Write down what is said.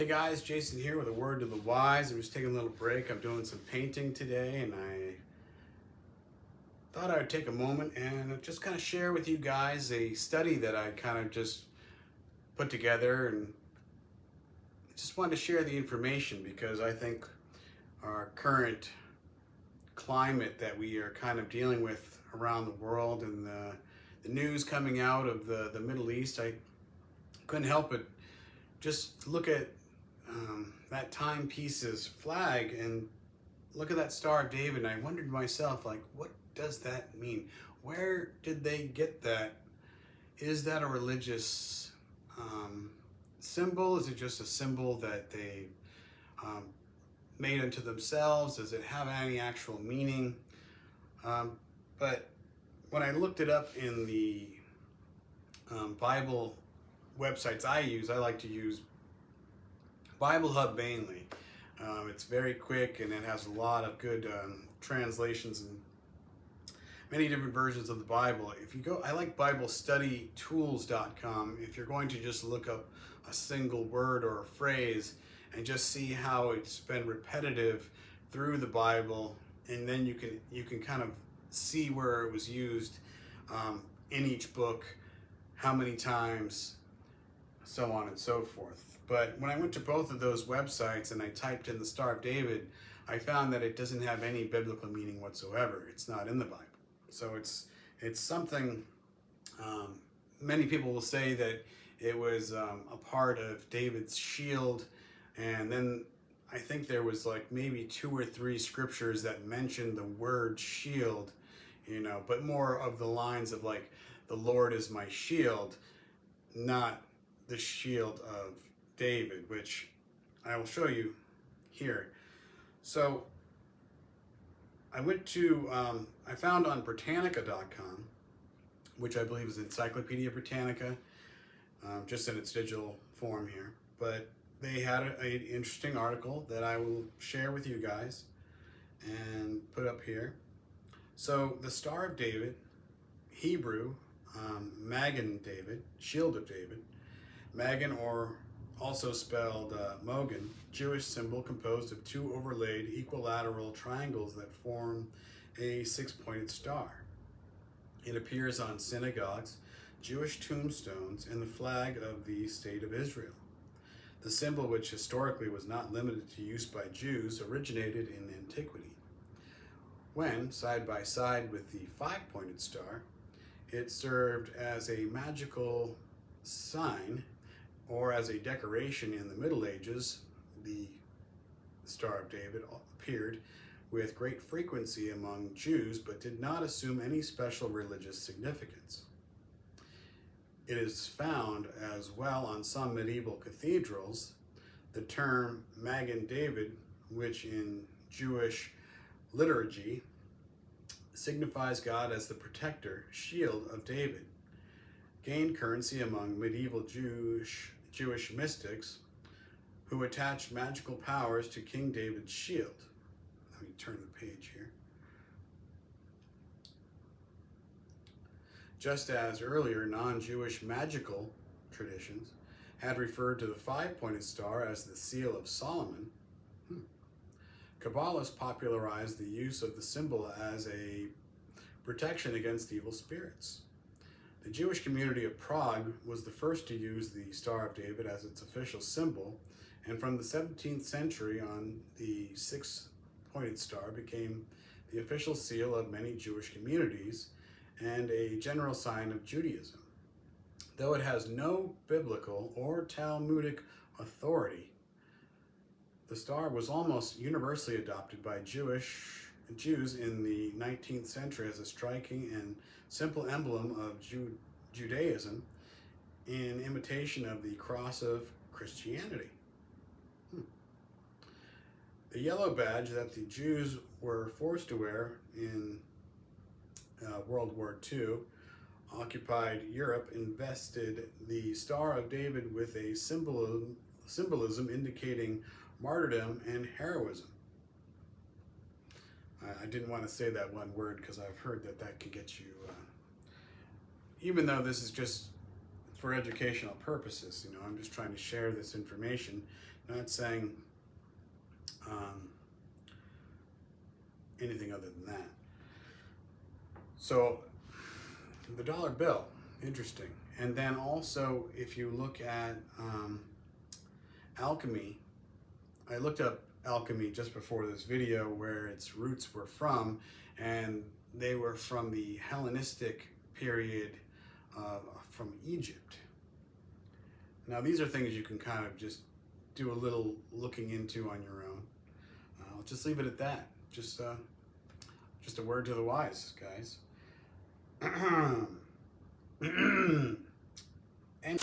Hey guys, Jason here with a word to the wise. I'm just taking a little break. I'm doing some painting today, and I thought I would take a moment and just kind of share with you guys a study that I kind of just put together, and just wanted to share the information because I think our current climate that we are kind of dealing with around the world, and the news coming out of the Middle East, I couldn't help but just look at that timepieces flag and look at that Star of David, and I wondered to myself, like, what does that mean? Where did they get that? Is that a religious symbol? Is it just a symbol that they made unto themselves? Does it have any actual meaning? But when I looked it up in the Bible websites I like to use Bible Hub mainly. It's very quick, and it has a lot of good translations and many different versions of the Bible. If you go, I like BibleStudyTools.com. If you're going to just look up a single word or a phrase and just see how it's been repetitive through the Bible, and then you can kind of see where it was used in each book, how many times, so on and so forth. But when I went to both of those websites and I typed in the Star of David, I found that it doesn't have any biblical meaning whatsoever. It's not in the Bible. So it's something, many people will say that it was a part of David's shield, and then I think there was like maybe 2 or 3 scriptures that mentioned the word shield, but more of the lines of like, the Lord is my shield, not the shield of David, which I will show you here. So I went to, I found on Britannica.com, which I believe is Encyclopedia Britannica, just in its digital form here. But they had an interesting article that I will share with you guys and put up here. So the Star of David, Hebrew, Magen David, Shield of David, Magen, or also spelled Mogan, Jewish symbol composed of 2 overlaid equilateral triangles that form a 6-pointed star. It appears on synagogues, Jewish tombstones, and the flag of the State of Israel. The symbol, which historically was not limited to use by Jews, originated in antiquity, when, side by side with the 5-pointed star, it served as a magical sign or as a decoration. In the Middle Ages. The Star of David appeared with great frequency among Jews, but did not assume any special religious significance. It is found as well on some medieval cathedrals. The term Magen David, which in Jewish liturgy signifies God as the protector, shield of David, gained currency among medieval Jewish mystics who attached magical powers to King David's shield. Let me turn the page here. Just as earlier non-Jewish magical traditions had referred to the 5-pointed star as the seal of Solomon, Kabbalists popularized the use of the symbol as a protection against evil spirits. The Jewish community of Prague was the first to use the Star of David as its official symbol, and from the 17th century on, the 6-pointed star became the official seal of many Jewish communities and a general sign of Judaism. Though it has no biblical or Talmudic authority, the star was almost universally adopted by Jews in the 19th century as a striking and simple emblem of Judaism, in imitation of the cross of Christianity. The yellow badge that the Jews were forced to wear in World War II occupied Europe invested the Star of David with a symbolism indicating martyrdom and heroism. I didn't want to say that one word because I've heard that could get you, even though this is just for educational purposes. You know, I'm just trying to share this information, not saying anything other than that. So the dollar bill, interesting. And then also, if you look at alchemy, I looked up alchemy just before this video, where its roots were from, and they were from the Hellenistic period from Egypt. Now these are things you can kind of just do a little looking into on your own. I'll just leave it at that. Just a word to the wise, guys. And